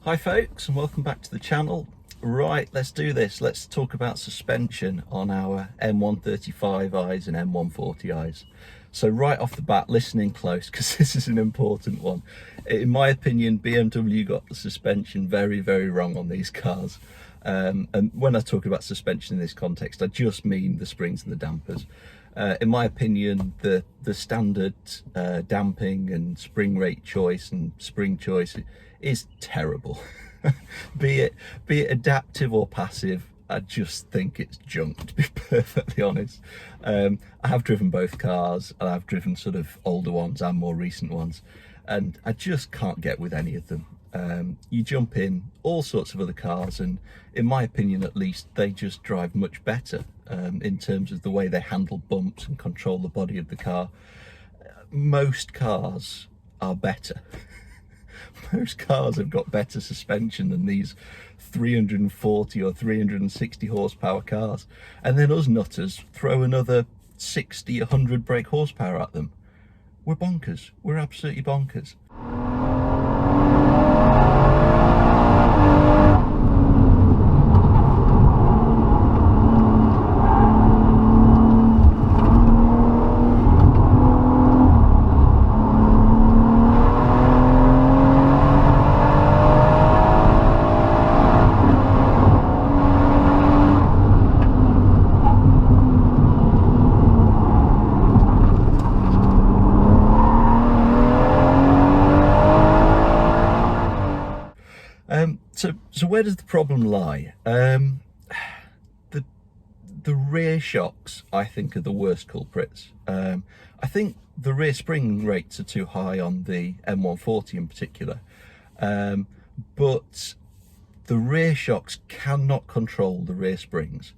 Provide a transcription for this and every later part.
Hi folks, and welcome back to the channel. Right, let's do this. Let's talk about suspension on our M135i's and M140i's. So right off the bat, listening close, because this is an important one. In my opinion, BMW got the suspension very, very wrong on these cars. And when I talk about suspension in this context, I just mean the springs and the dampers. In my opinion, the standard damping and spring rate choice and spring choice is terrible. be it adaptive or passive, I just think it's junk, to be perfectly honest. I have driven both cars, and I've driven sort of older ones and more recent ones, and I just can't get with any of them. You jump in all sorts of other cars, and in my opinion at least, they just drive much better in terms of the way they handle bumps and control the body of the car. Most cars are better. Most cars have got better suspension than these 340 or 360 horsepower cars, and then us nutters throw another 60, 100 brake horsepower at them. We're bonkers. We're absolutely bonkers. So where does the problem lie? The rear shocks, I think, are the worst culprits. I think the rear spring rates are too high on the M140 in particular, but the rear shocks cannot control the rear springs.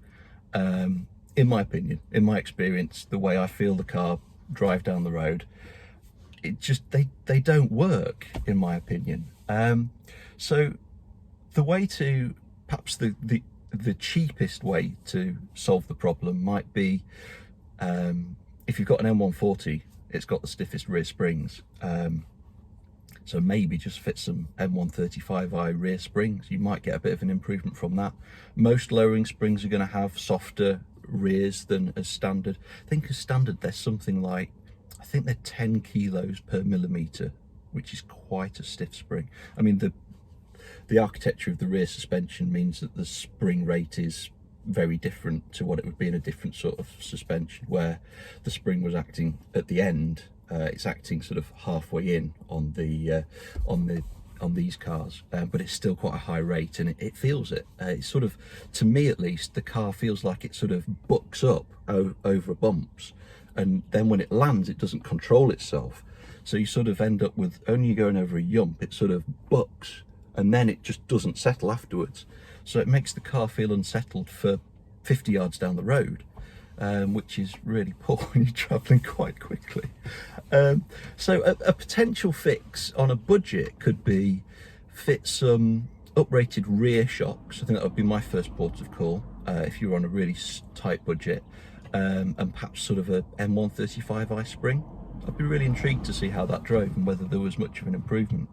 In my opinion, in my experience, the way I feel the car drive down the road, it just they don't work, in my opinion. So the way to, perhaps the cheapest way to solve the problem might be, if you've got an M140, it's got the stiffest rear springs. So maybe just fit some M135i rear springs. You might get a bit of an improvement from that. Most lowering springs are going to have softer rears than as standard. I think as standard there's something like, I think they're 10 kilos per millimeter, which is quite a stiff spring. I mean, the architecture of the rear suspension means that the spring rate is very different to what it would be in a different sort of suspension, where the spring was acting at the end. It's acting sort of halfway in on these cars, but it's still quite a high rate, and it feels it. It's sort of, to me at least, the car feels like it sort of bucks up over bumps, and then when it lands, it doesn't control itself. So you sort of end up with, only going over a yump, it sort of bucks, and then it just doesn't settle afterwards. So it makes the car feel unsettled for 50 yards down the road, which is really poor when you're traveling quite quickly. So a potential fix on a budget could be fit some uprated rear shocks. I think that would be my first port of call if you're on a really tight budget, and perhaps sort of a M135i spring. I'd be really intrigued to see how that drove and whether there was much of an improvement.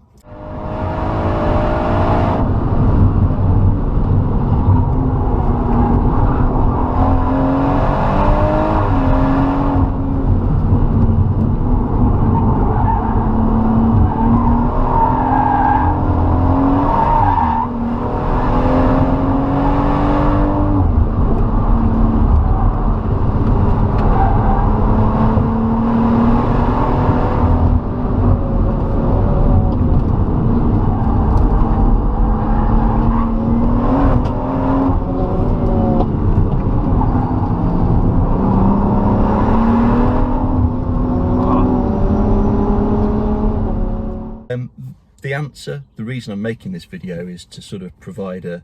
The answer, the reason I'm making this video, is to sort of provide a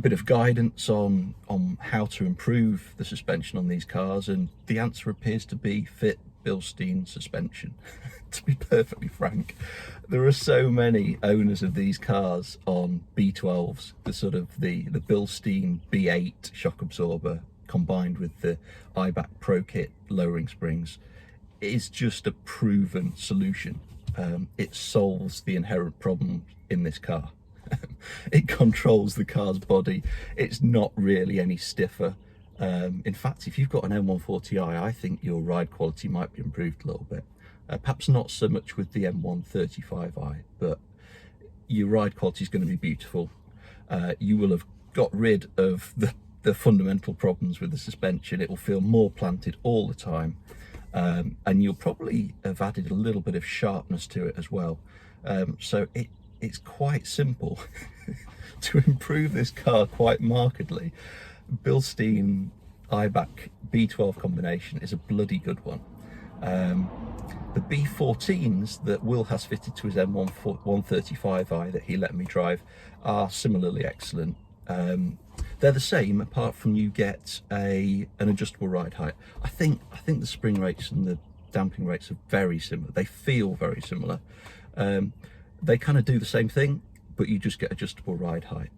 bit of guidance on how to improve the suspension on these cars, and the answer appears to be fit Bilstein suspension. To be perfectly frank, there are so many owners of these cars on B12s, the Bilstein B8 shock absorber combined with the IBAC Pro Kit lowering springs is just a proven solution. It solves the inherent problem in this car. it controls the car's body. It's not really any stiffer. In fact, if you've got an M140i, I think your ride quality might be improved a little bit. Perhaps not so much with the M135i, but your ride quality is going to be beautiful. You will have got rid of the fundamental problems with the suspension. It will feel more planted all the time, and you'll probably have added a little bit of sharpness to it as well. So it's quite simple to improve this car quite markedly. Bilstein Eibach B12 combination is a bloody good one. The B14s that Will has fitted to his M135i that he let me drive are similarly excellent. They're the same, apart from you get an adjustable ride height. I think the spring rates and the damping rates are very similar. They feel very similar. They kind of do the same thing, but you just get adjustable ride height,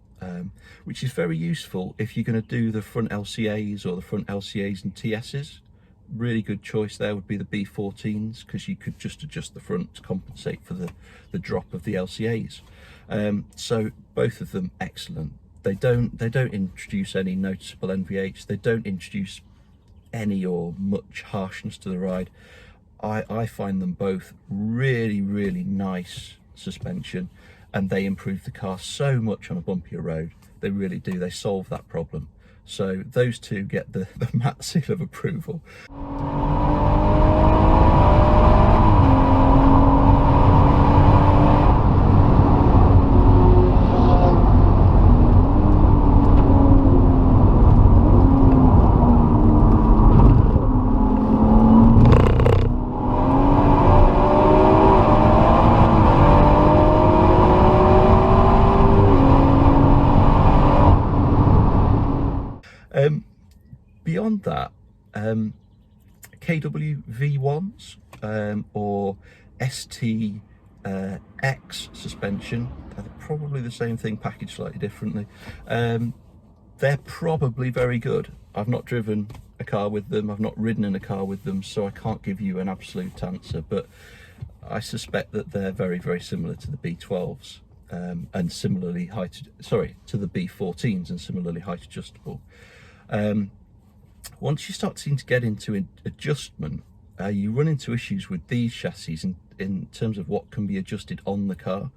which is very useful if you're going to do the front LCAs or the front LCAs and TSs. Really good choice there would be the B14s, because you could just adjust the front to compensate for the drop of the LCAs. So both of them excellent. They don't introduce any noticeable NVH. They don't introduce any or much harshness to the ride. I find them both really, really nice suspension, and they improve the car so much on a bumpier road. They really do. They solve that problem. So those two get the matte seal of approval. Beyond that, KW V1s or ST X suspension, they're probably the same thing packaged slightly differently. They're probably very good. I've not driven a car with them, I've not ridden in a car with them, so I can't give you an absolute answer, but I suspect that they're very, very similar to the B12s, and similarly to the B14s, and similarly height adjustable. Once you start to get into adjustment, you run into issues with these chassis in terms of what can be adjusted on the car.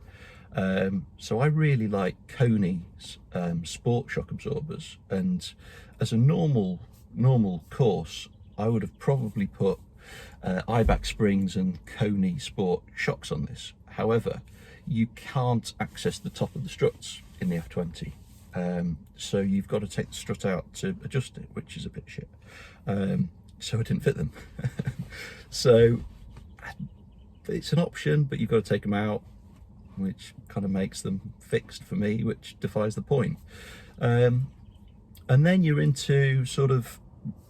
So I really like Koni's sport shock absorbers, and as a normal course, I would have probably put Eibach springs and Koni sport shocks on this. However, you can't access the top of the struts in the F20. So you've got to take the strut out to adjust it, which is a bit shit. So I didn't fit them. So it's an option, but you've got to take them out, which kind of makes them fixed for me, which defies the point. And then you're into sort of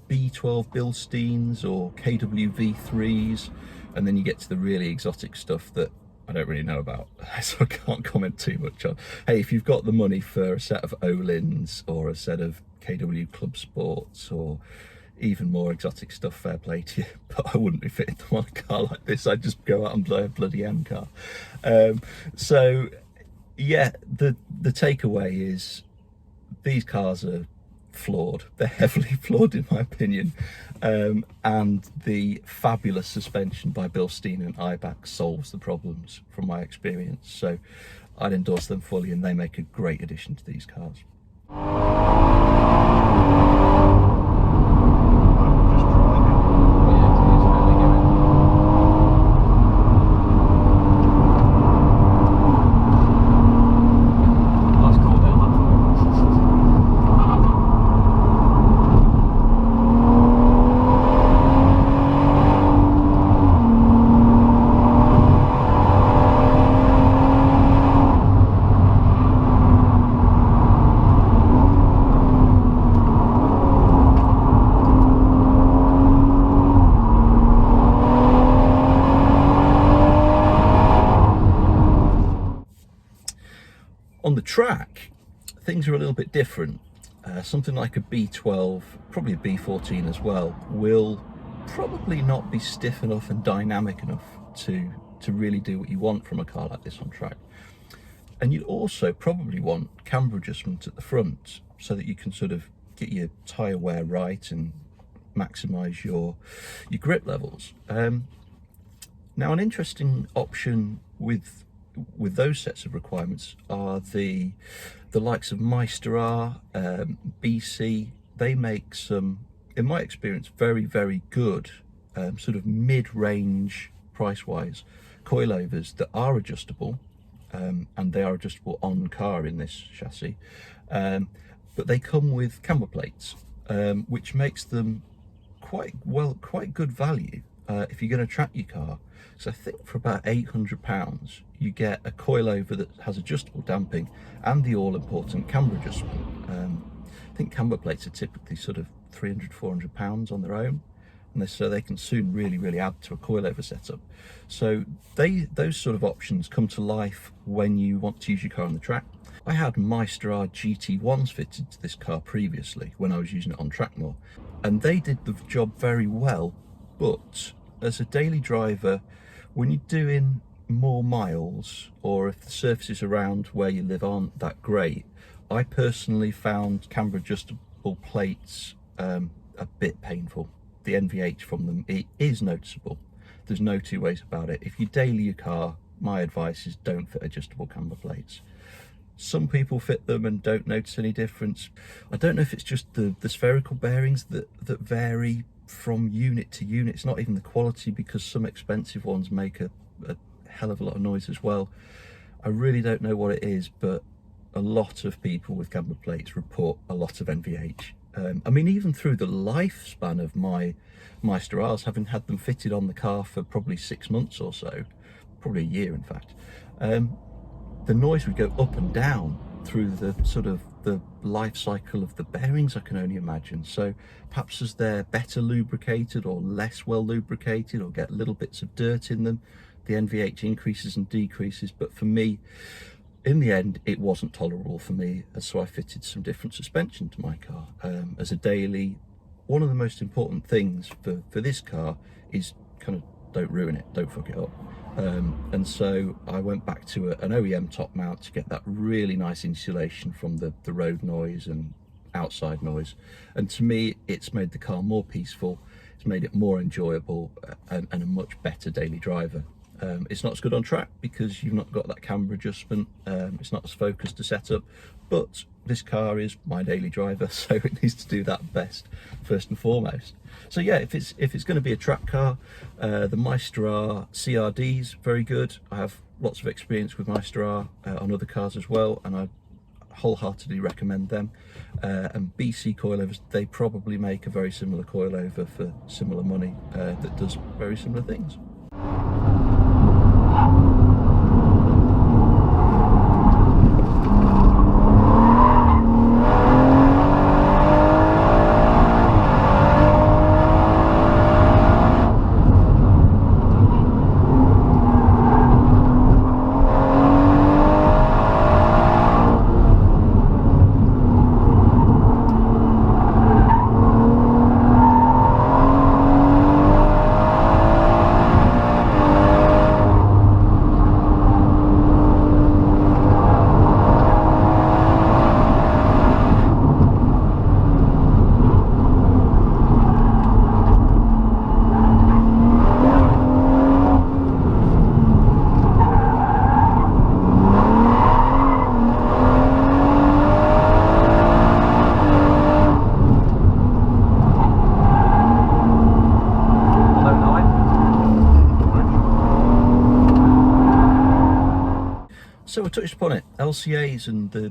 B12 Bilsteins or KW V3s, and then you get to the really exotic stuff that I don't really know about, so I can't comment too much on. Hey, if you've got the money for a set of Olins or a set of KW Club Sports or even more exotic stuff, fair play to you, but I wouldn't be fitting them on a car like this. I'd just go out and buy a bloody M car. So yeah, the takeaway is these cars are flawed. They're heavily flawed in my opinion, and the fabulous suspension by Bilstein and Eibach solves the problems from my experience. So I'd endorse them fully, and they make a great addition to these cars. On the track, things are a little bit different. Something like a B12, probably a B14 as well, will probably not be stiff enough and dynamic enough to really do what you want from a car like this on track. And you'd also probably want camber adjustment at the front so that you can sort of get your tyre wear right and maximise your grip levels. Now, an interesting option with those sets of requirements are the likes of Meister, BC. They make some, in my experience, very, very good sort of mid-range price-wise coilovers that are adjustable, and they are adjustable on car in this chassis, but they come with camber plates, which makes them quite good value if you're going to track your car. So I think for about £800 you get a coilover that has adjustable damping and the all-important camber adjustment. I think camber plates are typically sort of £300–400 on their own, and so they can soon really add to a coilover setup. So those sort of options come to life when you want to use your car on the track. I had Meister GT1s fitted to this car previously when I was using it on track more, and they did the job very well, but as a daily driver, when you're doing more miles, or if the surfaces around where you live aren't that great, I personally found camber adjustable plates a bit painful. The NVH from them, it is noticeable. There's no two ways about it. If you daily your car, my advice is don't fit adjustable camber plates. Some people fit them and don't notice any difference. I don't know if it's just the spherical bearings that vary from unit to unit. It's not even the quality, because some expensive ones make a hell of a lot of noise as well. I really don't know what it is, but a lot of people with camber plates report a lot of NVH. I mean, even through the lifespan of my Meister R's, having had them fitted on the car for probably 6 months or so, probably a year in fact, the noise would go up and down through the sort of the life cycle of the bearings, I can only imagine. So perhaps as they're better lubricated or less well lubricated, or get little bits of dirt in them, the NVH increases and decreases. But for me, in the end, it wasn't tolerable for me, so I fitted some different suspension to my car. As a daily, one of the most important things for this car is kind of don't ruin it, don't fuck it up. And so I went back to an OEM top mount to get that really nice insulation from the road noise and outside noise. And to me, it's made the car more peaceful, it's made it more enjoyable, and a much better daily driver. It's not as good on track because you've not got that camber adjustment, it's not as focused a setup, but this car is my daily driver, so it needs to do that best first and foremost. So yeah, if it's going to be a track car, the Meister CRD's very good. I have lots of experience with Meister on other cars as well, and I wholeheartedly recommend them. And BC coilovers, they probably make a very similar coilover for similar money that does very similar things. So I touched upon it, LCAs and the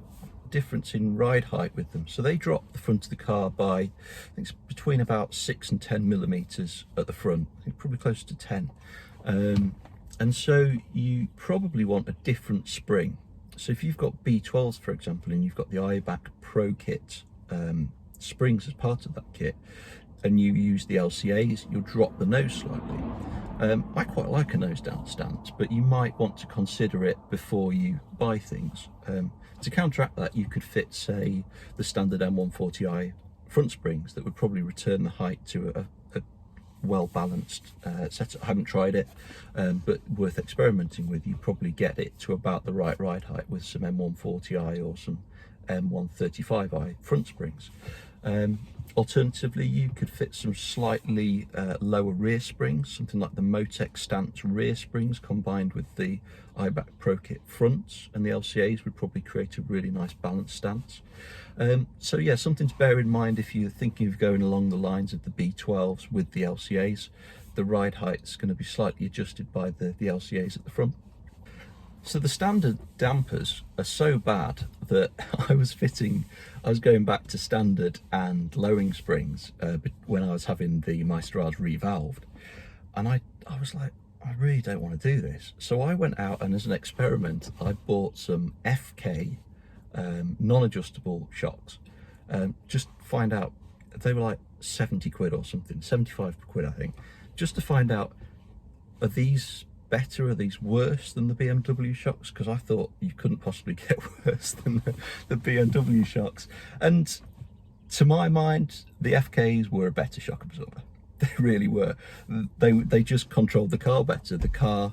difference in ride height with them. So they drop the front of the car by, I think it's between about 6 and 10 millimeters at the front, I think probably close to 10. And so you probably want a different spring. So if you've got B12s, for example, and you've got the IBAC Pro kit springs as part of that kit, and you use the LCAs, you'll drop the nose slightly. I quite like a nose down stance, but you might want to consider it before you buy things. To counteract that, you could fit, say, the standard M140i front springs that would probably return the height to a well balanced setup. I haven't tried it, but worth experimenting with. You probably get it to about the right ride height with some M140i or some M135i front springs. Alternatively, you could fit some slightly lower rear springs, something like the Motec stance rear springs combined with the iBack Pro Kit fronts, and the LCAs would probably create a really nice balanced stance. So yeah, something to bear in mind if you're thinking of going along the lines of the B12s with the LCAs. The ride height is going to be slightly adjusted by the LCAs at the front. So the standard dampers are so bad that I was going back to standard and lowering springs when I was having the Meisterage revalved, and I was like, I really don't want to do this. So I went out and, as an experiment, I bought some FK non-adjustable shocks, just to find out. They were like 70 quid or something, 75 quid I think, just to find out, are these better, are these worse than the BMW shocks? Because I thought you couldn't possibly get worse than the BMW shocks. And to my mind, the FKs were a better shock absorber. They really were. They just controlled the car better. The car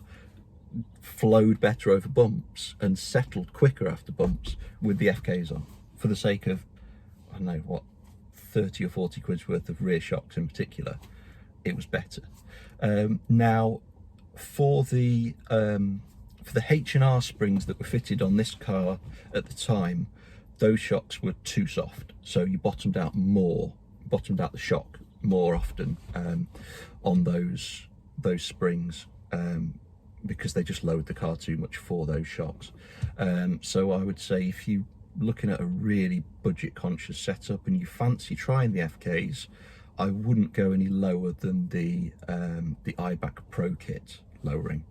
flowed better over bumps and settled quicker after bumps with the FKs on, for the sake of, I don't know what, 30 or 40 quid's worth of rear shocks in particular. It was better. Now, for the H&R springs that were fitted on this car at the time, those shocks were too soft, so you bottomed out the shock more often on those springs, because they just lowered the car too much for those shocks. So I would say, if you're looking at a really budget conscious setup and you fancy trying the FKs, I wouldn't go any lower than the iBack Pro Kit lowering.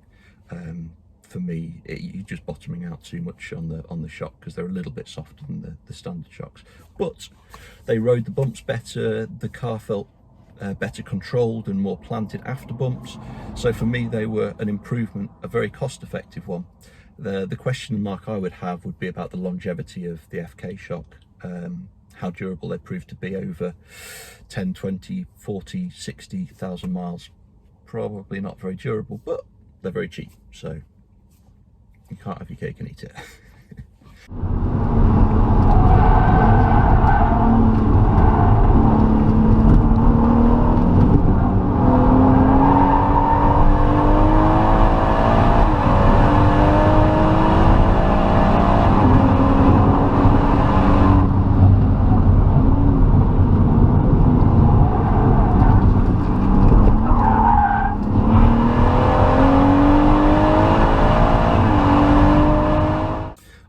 For me, you're just bottoming out too much on the shock, because they're a little bit softer than the standard shocks. But they rode the bumps better. The car felt better controlled and more planted after bumps. So for me, they were an improvement, a very cost-effective one. The question mark I would have would be about the longevity of the FK shock. How durable they prove to be over 10, 20, 40, 60,000 miles. Probably not very durable, but they're very cheap, so you can't have your cake and eat it.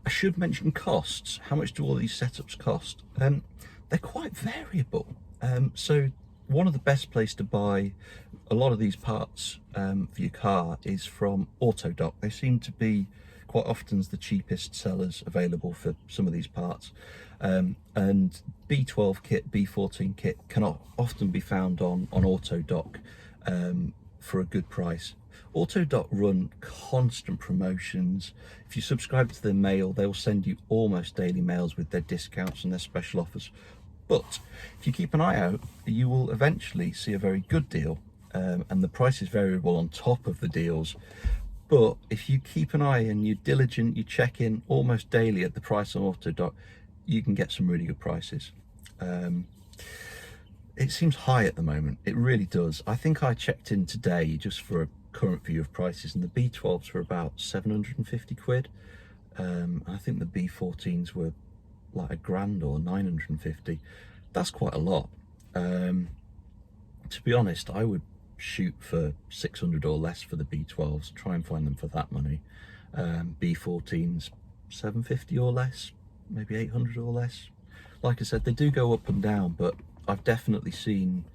Should mention costs. How much do all these setups cost? They're quite variable. So one of the best place to buy a lot of these parts for your car is from Autodoc. They seem to be quite often the cheapest sellers available for some of these parts. And B12 kit, B14 kit can often be found on Autodoc for a good price. Autodoc run constant promotions. If you subscribe to their mail, they'll send you almost daily mails with their discounts and their special offers. But if you keep an eye out, you will eventually see a very good deal, and the price is variable on top of the deals. But if you keep an eye and you're diligent, you check in almost daily at the price on Autodoc, you can get some really good prices. It seems high at the moment, it really does. I think I checked in today just for a current view of prices, and the B12s were about 750 quid. I think the B14s were like £1,000 or 950. That's quite a lot. To be honest, I would shoot for 600 or less for the B12s, try and find them for that money. B14s 750 or less, maybe 800 or less. Like I said, they do go up and down, but I've definitely seen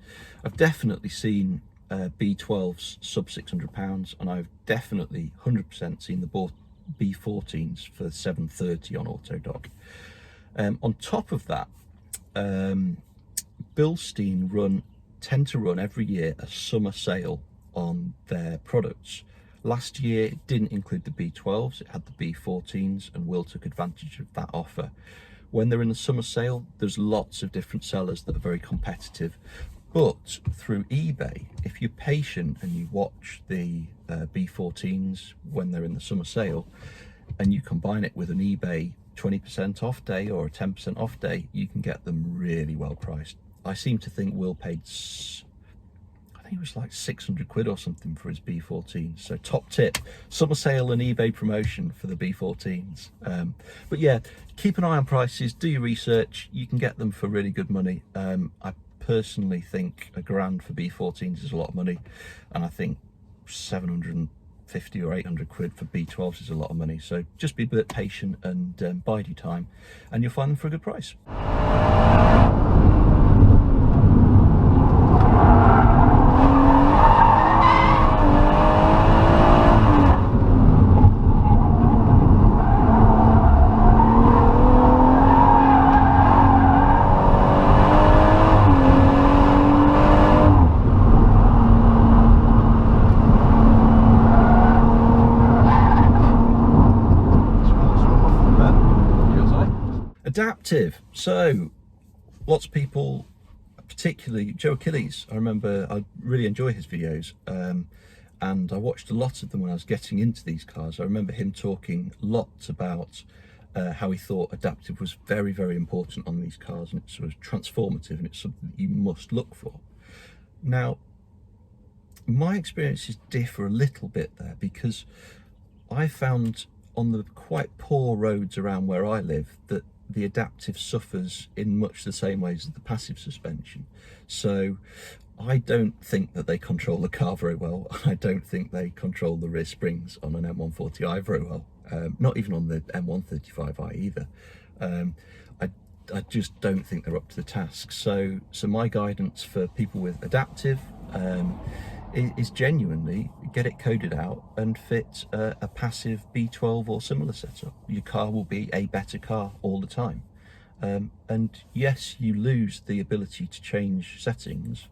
B12s sub £600, and I've definitely 100% seen the B14s for 730 on Autodoc. On top of that, Bilstein tend to run every year a summer sale on their products. Last year it didn't include the B12s, it had the B14s, and Will took advantage of that offer. When they're in the summer sale, there's lots of different sellers that are very competitive, But through eBay, if you're patient and you watch the B14s when they're in the summer sale, and you combine it with an eBay 20% off day or a 10% off day, you can get them really well priced. I seem to think Will paid, I think it was like 600 quid or something for his B14s. So top tip, summer sale and eBay promotion for the B14s. But yeah, keep an eye on prices, do your research. You can get them for really good money. I personally think £1,000 for B14s is a lot of money, and I think 750 or 800 quid for B12s is a lot of money. So just be a bit patient and bide your time, and you'll find them for a good price. Adaptive. So lots of people, particularly Joe Achilles, I remember I really enjoy his videos, and I watched a lot of them when I was getting into these cars. I remember him talking lots about how he thought adaptive was very, very important on these cars, and it's sort of transformative, and it's something that you must look for. Now, my experiences differ a little bit there, because I found on the quite poor roads around where I live that the adaptive suffers in much the same ways as the passive suspension. So I don't think that they control the car very well. I don't think they control the rear springs on an M140i very well, not even on the M135i either. I just don't think they're up to the task. So my guidance for people with adaptive is genuinely get it coded out and fit a passive B12 or similar setup. Your car will be a better car all the time. And yes, you lose the ability to change settings,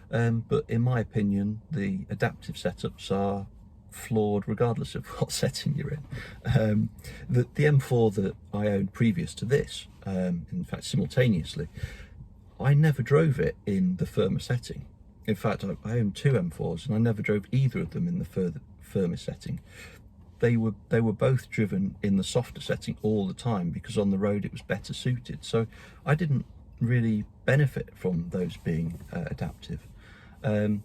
but in my opinion, the adaptive setups are flawed regardless of what setting you're in. The M4 that I owned previous to this, in fact simultaneously, I never drove it in the firmer setting. In fact, I owned two M4s and I never drove either of them in the firmer setting. They were both driven in the softer setting all the time, because on the road it was better suited. So I didn't really benefit from those being adaptive. And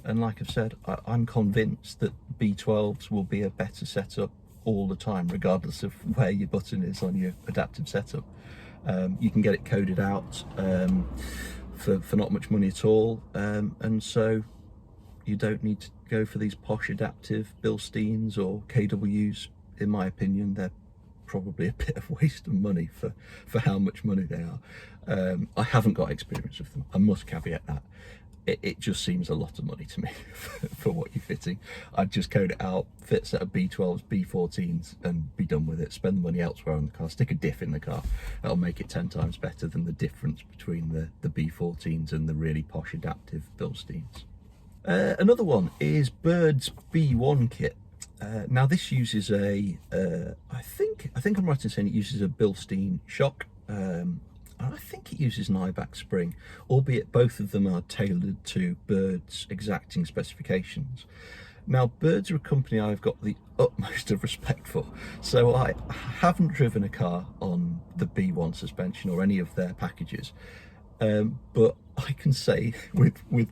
like I've said, I'm convinced that B12s will be a better setup all the time, regardless of where your button is on your adaptive setup. You can get it coded out for not much money at all, and so you don't need to go for these posh adaptive Bilsteins or KWs. In my opinion, they're probably a bit of waste of money for how much money they are. I haven't got experience with them, I must caveat that. It just seems a lot of money to me for what you're fitting. I'd just code it out, fit a set of B12s, B14s, and be done with it. Spend the money elsewhere on the car, stick a diff in the car. That'll make it 10 times better than the difference between the B14s and the really posh adaptive Bilsteins. Another one is Bird's B1 kit. Now this uses I think I'm right in saying it uses a Bilstein shock. I think it uses an IBAC spring, albeit both of them are tailored to Bird's exacting specifications. Now, Birds are a company I've got the utmost of respect for, so I haven't driven a car on the B1 suspension or any of their packages, but I can say with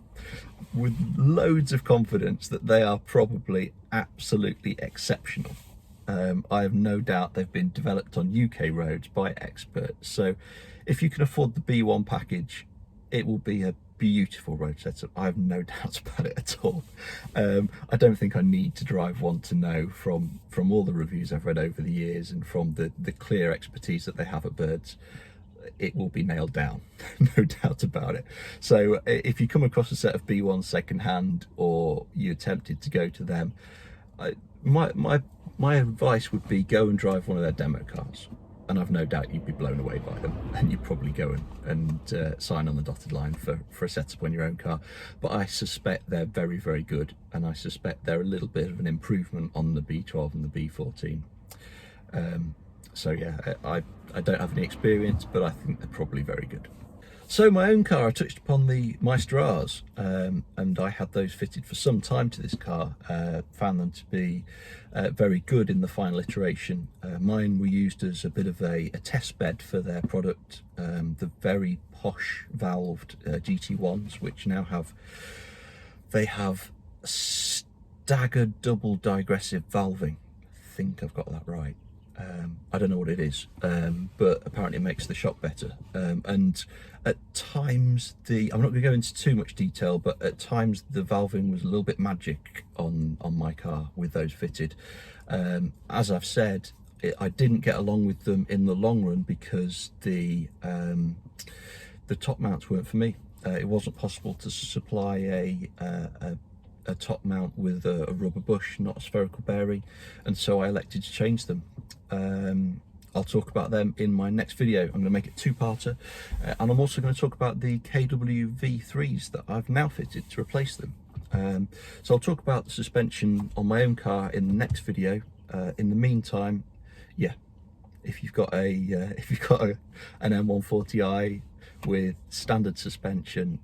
loads of confidence that they are probably absolutely exceptional. I have no doubt they've been developed on UK roads by experts, so if you can afford the B1 package, it will be a beautiful road setup. I have no doubt about it at all. I don't think I need to drive one to know from all the reviews I've read over the years and from the clear expertise that they have at Birds. It will be nailed down, no doubt about it. So if you come across a set of B1 secondhand, or you're tempted to go to them, my advice would be go and drive one of their demo cars, and I've no doubt you'd be blown away by them, and you'd probably go and sign on the dotted line for a setup on your own car. But I suspect they're very, very good, and I suspect they're a little bit of an improvement on the B12 and the B14. So yeah, I don't have any experience, but I think they're probably very good. So my own car, I touched upon the Maestras, and I had those fitted for some time to this car. Found them to be very good in the final iteration. Mine were used as a bit of a test bed for their product, the very posh valved GT1s, which now have staggered double digressive valving. I think I've got that right. I don't know what it is, but apparently it makes the shock better. And at times, I'm not going to go into too much detail, but at times the valving was a little bit magic on my car with those fitted. As I've said, I didn't get along with them in the long run because the top mounts weren't for me. It wasn't possible to supply a top mount with a rubber bush, not a spherical bearing, and so I elected to change them. I'll talk about them in my next video. I'm going to make it two-parter, and I'm also going to talk about the KW V3s that I've now fitted to replace them. So I'll talk about the suspension on my own car in the next video. In the meantime, yeah, if you've got an M140i with standard suspension,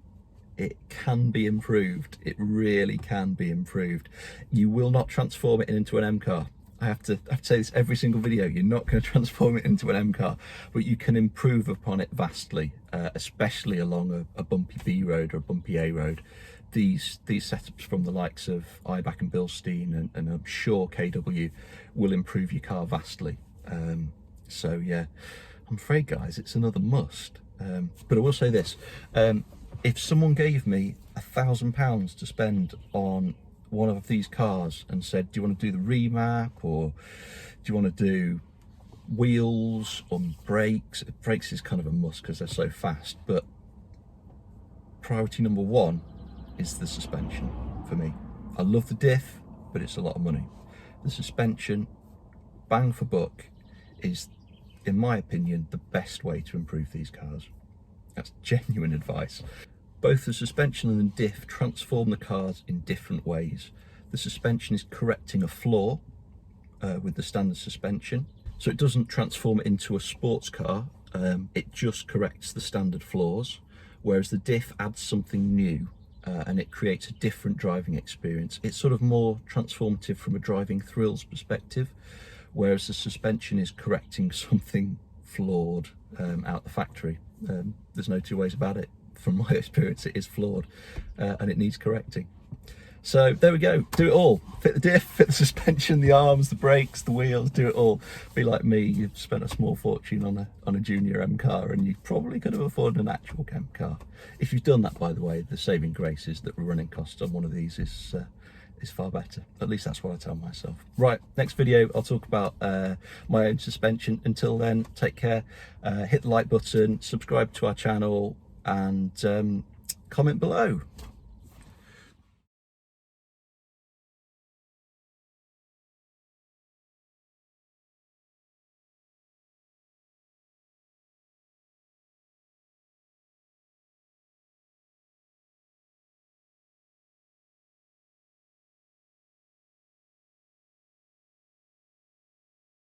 it can be improved. It really can be improved. You will not transform it into an M car. I have to say this every single video. You're not going to transform it into an M car, but you can improve upon it vastly, especially along a bumpy B road or a bumpy A road. These setups from the likes of Ibach and Bilstein, and I'm sure KW, will improve your car vastly. So yeah, I'm afraid, guys, it's another must. But I will say this: if someone gave me £1,000 to spend on one of these cars and said, do you want to do the remap, or do you want to do wheels or brakes? Brakes is kind of a must because they're so fast, but priority number one is the suspension for me. I love the diff, but it's a lot of money. The suspension, bang for buck, is, in my opinion, the best way to improve these cars. That's genuine advice. Both the suspension and the diff transform the cars in different ways. The suspension is correcting a flaw with the standard suspension, so it doesn't transform it into a sports car, it just corrects the standard flaws, whereas the diff adds something new and it creates a different driving experience. It's sort of more transformative from a driving thrills perspective, whereas the suspension is correcting something flawed out the factory. There's no two ways about it. From my experience, it is flawed and it needs correcting. So there we go, do it all. Fit the diff, fit the suspension, the arms, the brakes, the wheels, do it all. Be like me, you've spent a small fortune on a junior M car, and you probably could have afforded an actual M car. If you've done that, by the way, the saving grace is that running costs on one of these is far better. At least that's what I tell myself. Right, next video I'll talk about my own suspension. Until then, take care, hit the like button, subscribe to our channel, and comment below.